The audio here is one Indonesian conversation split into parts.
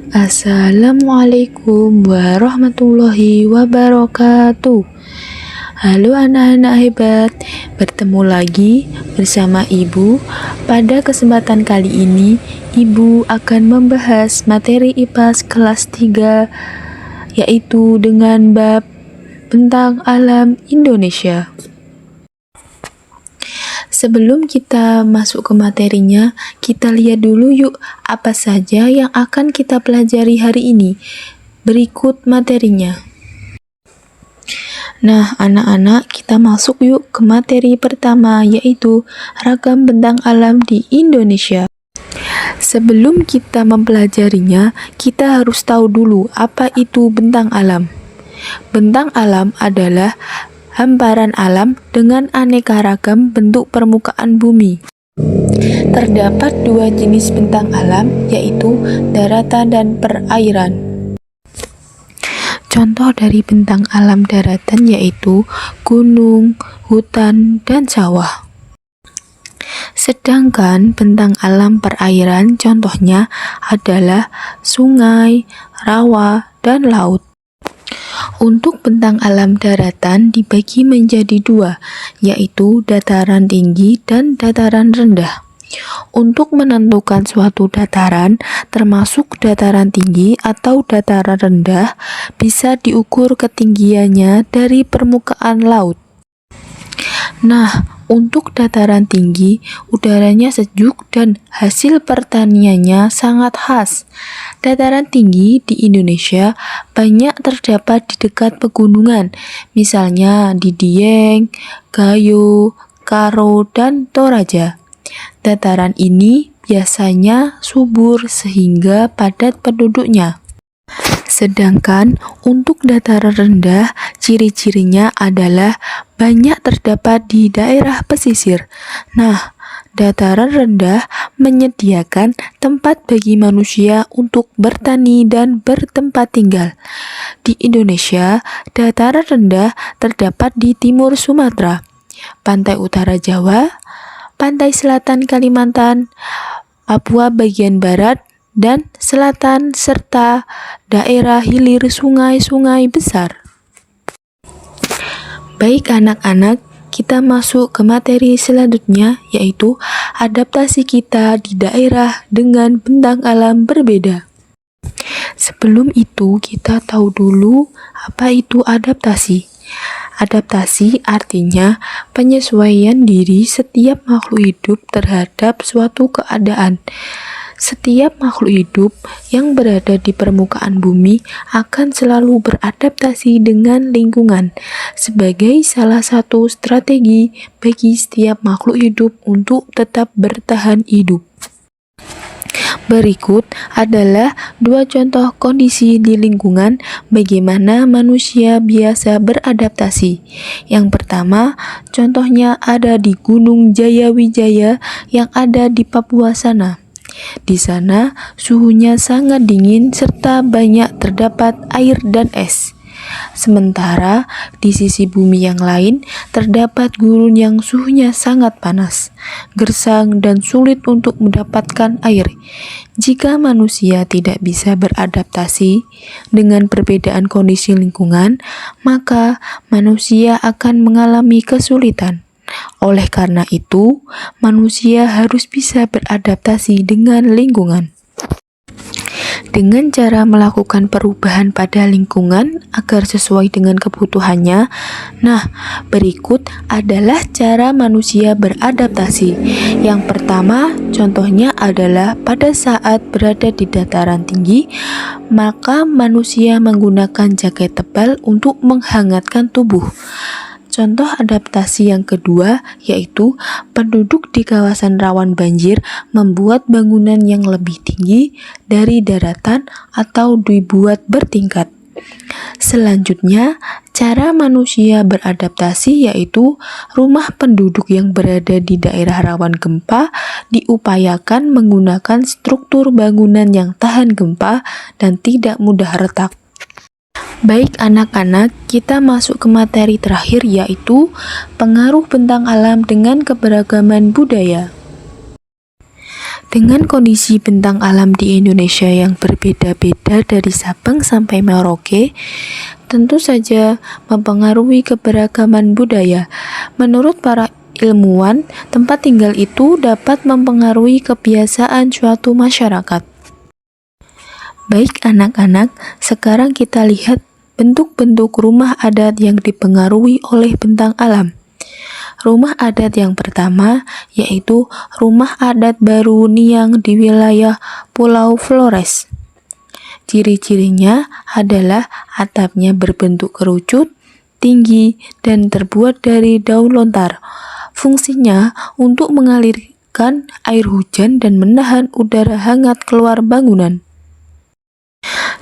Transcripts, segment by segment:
Assalamualaikum warahmatullahi wabarakatuh. Halo anak-anak hebat, bertemu lagi bersama Ibu. Pada kesempatan kali ini, Ibu akan membahas materi IPAS kelas 3, yaitu dengan bab Bentang Alam Indonesia. Sebelum kita masuk ke materinya, kita lihat dulu yuk apa saja yang akan kita pelajari hari ini. Berikut materinya. Nah, anak-anak, kita masuk yuk ke materi pertama, yaitu ragam bentang alam di Indonesia. Sebelum kita mempelajarinya, kita harus tahu dulu apa itu bentang alam. Bentang alam adalah hamparan alam dengan aneka ragam bentuk permukaan bumi. Terdapat dua jenis bentang alam, yaitu daratan dan perairan. Contoh dari bentang alam daratan yaitu gunung, hutan, dan sawah. Sedangkan bentang alam perairan contohnya adalah sungai, rawa, dan laut. Untuk bentang alam daratan dibagi menjadi dua, yaitu dataran tinggi dan dataran rendah. Untuk menentukan suatu dataran, termasuk dataran tinggi atau dataran rendah, bisa diukur ketinggiannya dari permukaan laut. Nah, untuk dataran tinggi, udaranya sejuk dan hasil pertaniannya sangat khas. Dataran tinggi di Indonesia banyak terdapat di dekat pegunungan, misalnya di Dieng, Gayo, Karo, dan Toraja. Dataran ini biasanya subur sehingga padat penduduknya. Sedangkan untuk dataran rendah, ciri-cirinya adalah banyak terdapat di daerah pesisir. Nah, dataran rendah menyediakan tempat bagi manusia untuk bertani dan bertempat tinggal. Di Indonesia, dataran rendah terdapat di timur Sumatera, pantai utara Jawa, pantai selatan Kalimantan, Papua bagian barat dan selatan, serta daerah hilir sungai-sungai besar. Baik anak-anak, kita masuk ke materi selanjutnya, yaitu adaptasi kita di daerah dengan bentang alam berbeda. Sebelum itu, kita tahu dulu apa itu adaptasi. Adaptasi artinya penyesuaian diri setiap makhluk hidup terhadap suatu keadaan. Setiap makhluk hidup yang berada di permukaan bumi akan selalu beradaptasi dengan lingkungan sebagai salah satu strategi bagi setiap makhluk hidup untuk tetap bertahan hidup. Berikut adalah dua contoh kondisi di lingkungan bagaimana manusia biasa beradaptasi. Yang pertama, contohnya ada di Gunung Jayawijaya yang ada di Papua sana. Di sana, suhunya sangat dingin serta banyak terdapat air dan es. Sementara di sisi bumi yang lain terdapat gurun yang suhunya sangat panas, gersang, dan sulit untuk mendapatkan air. Jika manusia tidak bisa beradaptasi dengan perbedaan kondisi lingkungan, maka manusia akan mengalami kesulitan. Oleh karena itu, manusia harus bisa beradaptasi dengan lingkungan. Dengan cara melakukan perubahan pada lingkungan agar sesuai dengan kebutuhannya. Nah, berikut adalah cara manusia beradaptasi. Yang pertama, contohnya adalah pada saat berada di dataran tinggi, maka manusia menggunakan jaket tebal untuk menghangatkan tubuh. Contoh adaptasi yang kedua yaitu penduduk di kawasan rawan banjir membuat bangunan yang lebih tinggi dari daratan atau dibuat bertingkat. Selanjutnya, cara manusia beradaptasi yaitu rumah penduduk yang berada di daerah rawan gempa diupayakan menggunakan struktur bangunan yang tahan gempa dan tidak mudah retak. Baik anak-anak, kita masuk ke materi terakhir yaitu pengaruh bentang alam dengan keberagaman budaya. Dengan kondisi bentang alam di Indonesia yang berbeda-beda dari Sabang sampai Merauke, tentu saja mempengaruhi keberagaman budaya. Menurut para ilmuwan, tempat tinggal itu dapat mempengaruhi kebiasaan suatu masyarakat. Baik anak-anak, sekarang kita lihat bentuk-bentuk rumah adat yang dipengaruhi oleh bentang alam. Rumah adat yang pertama yaitu rumah adat Baru Niang di wilayah Pulau Flores. Ciri-cirinya adalah atapnya berbentuk kerucut, tinggi, dan terbuat dari daun lontar. Fungsinya untuk mengalirkan air hujan dan menahan udara hangat keluar bangunan.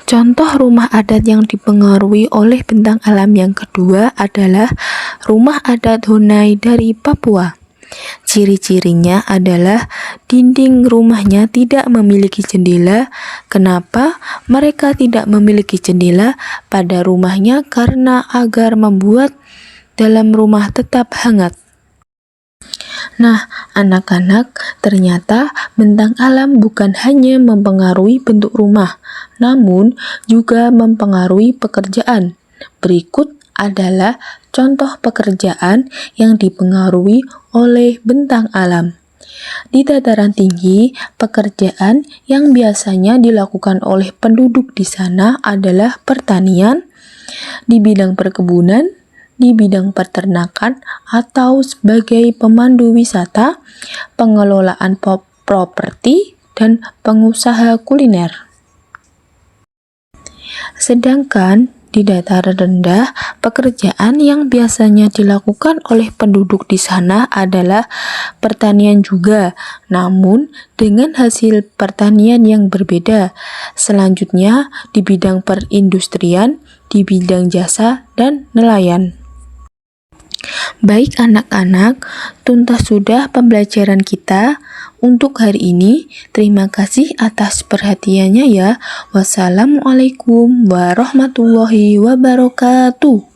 Contoh rumah adat yang dipengaruhi oleh bentang alam yang kedua adalah rumah adat Honai dari Papua. Ciri-cirinya adalah dinding rumahnya tidak memiliki jendela. Kenapa mereka tidak memiliki jendela pada rumahnya? Karena agar membuat dalam rumah tetap hangat. Nah, anak-anak, ternyata bentang alam bukan hanya mempengaruhi bentuk rumah, namun juga mempengaruhi pekerjaan. Berikut adalah contoh pekerjaan yang dipengaruhi oleh bentang alam. Di dataran tinggi, pekerjaan yang biasanya dilakukan oleh penduduk di sana adalah pertanian, di bidang perkebunan, di bidang peternakan, atau sebagai pemandu wisata, pengelolaan properti, dan pengusaha kuliner. Sedangkan di dataran rendah, pekerjaan yang biasanya dilakukan oleh penduduk di sana adalah pertanian juga, namun dengan hasil pertanian yang berbeda. Selanjutnya, di bidang perindustrian, di bidang jasa, dan nelayan. Baik anak-anak, tuntas sudah pembelajaran kita untuk hari ini. Terima kasih atas perhatiannya ya. Wassalamualaikum warahmatullahi wabarakatuh.